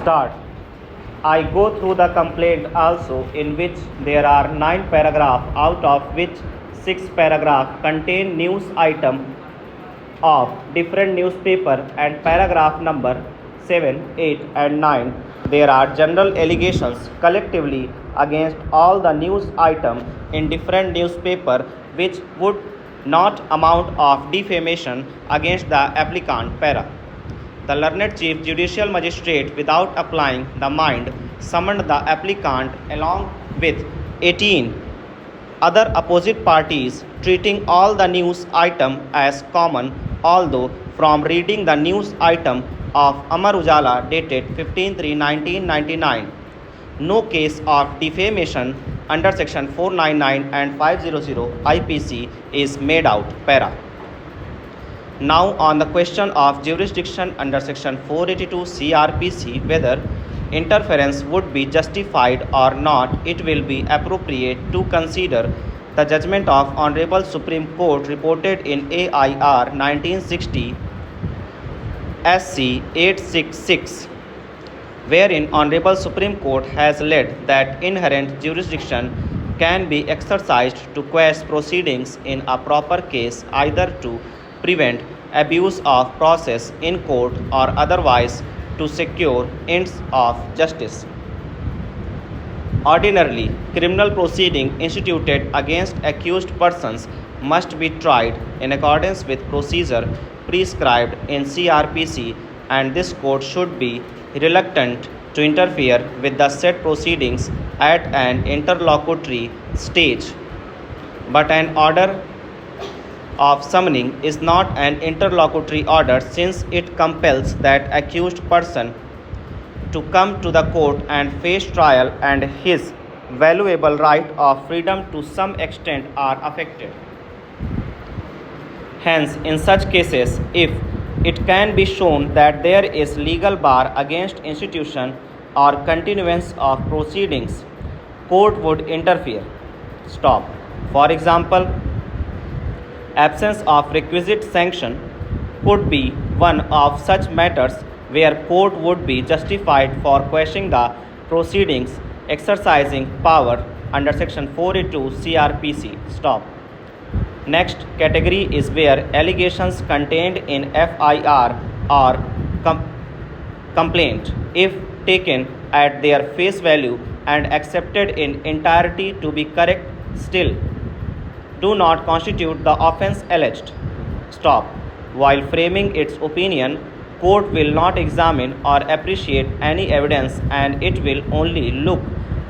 Start. I go through the complaint also, in which there are 9 paragraphs, out of which 6 paragraphs contain news item of different newspaper, and paragraph number 7, 8 and 9 there are general allegations collectively against all the news item in different newspaper, which would not amount of defamation against the applicant. The learned Chief Judicial Magistrate, without applying the mind, summoned the applicant along with 18 other opposite parties, treating all the news item as common, although from reading the news item of Amar Ujala dated 15/3/1999, no case of defamation under section 499 and 500 IPC is made out. Now on the question of jurisdiction under section 482 CRPC, whether interference would be justified or not, it will be appropriate to consider the judgment of Honorable Supreme Court reported in AIR 1960 SC 866, wherein Honorable Supreme Court has led that inherent jurisdiction can be exercised to quash proceedings in a proper case, either to prevent abuse of process in court or otherwise to secure ends of justice. Ordinarily, criminal proceeding instituted against accused persons must be tried in accordance with procedure prescribed in CRPC, and this court should be reluctant to interfere with the said proceedings at an interlocutory stage. But an order of summoning is not an interlocutory order, since it compels that accused person to come to the court and face trial, and his valuable right of freedom to some extent are affected. Hence, in such cases, if it can be shown that there is legal bar against institution or continuance of proceedings, court would interfere. Stop. For example, absence of requisite sanction could be one of such matters where court would be justified for quashing the proceedings, exercising power under section 482 CRPC. Stop. Next category is where allegations contained in FIR or complaint, if taken at their face value and accepted in entirety to be correct, still do not constitute the offense alleged. Stop. While framing its opinion, court will not examine or appreciate any evidence, and it will only look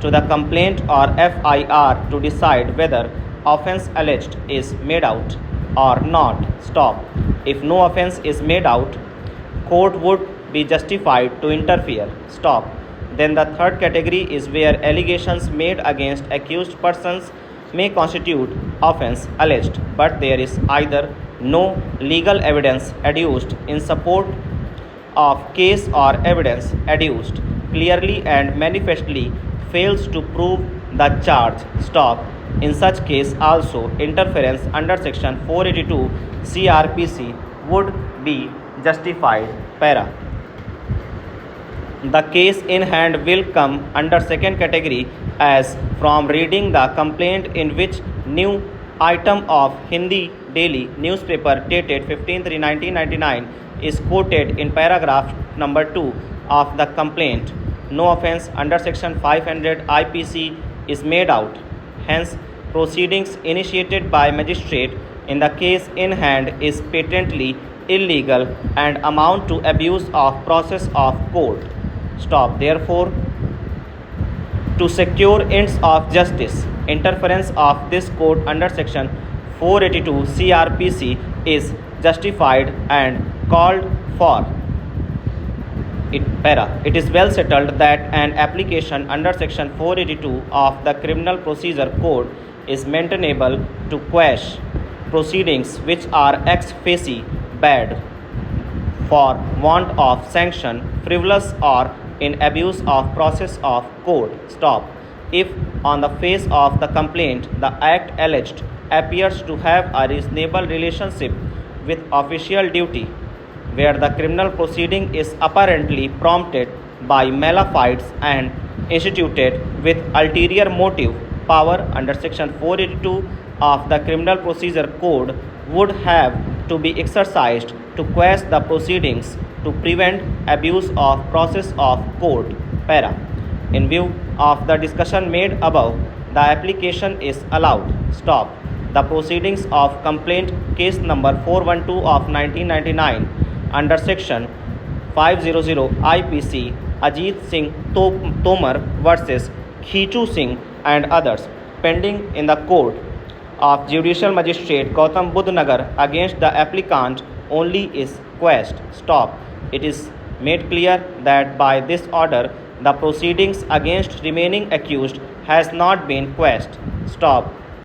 to the complaint or FIR to decide whether offense alleged is made out or not. Stop. If no offense is made out, court would be justified to interfere. Stop. Then the third category is where allegations made against accused persons may constitute offense alleged, but there is either no legal evidence adduced in support of case or evidence adduced clearly and manifestly fails to prove the charge. Stop. In such case also, interference under section 482 CRPC would be justified. The case in hand will come under second category, as from reading the complaint, in which new item of Hindi daily newspaper dated 15/3/1999 is quoted in paragraph number 2 of the complaint, no offense under section 500 IPC is made out. Hence, proceedings initiated by magistrate in the case in hand is patently illegal and amount to abuse of process of court. Stop. Therefore, to secure ends of justice, interference of this court under section 482 CRPC is justified and called for. It is well settled that an application under section 482 of the Criminal Procedure Code is maintainable to quash proceedings which are ex facie bad for want of sanction, frivolous, or in abuse of process of court. Stop. If on the face of the complaint the act alleged appears to have a reasonable relationship with official duty, where the criminal proceeding is apparently prompted by Malafites and instituted with ulterior motive, power under Section 482 of the Criminal Procedure Code would have to be exercised to quash the proceedings to prevent abuse of process of court. Para. In view of the discussion made above, the application is allowed. Stop. The proceedings of complaint case number 412 of 1999 under section 500 IPC Ajit Singh Tomar versus Khichu Singh and others pending in the court of Judicial Magistrate Gautam Budh Nagar against the applicant only is quashed. Stop. It is made clear that by this order the proceedings against remaining accused has not been quashed. Stop.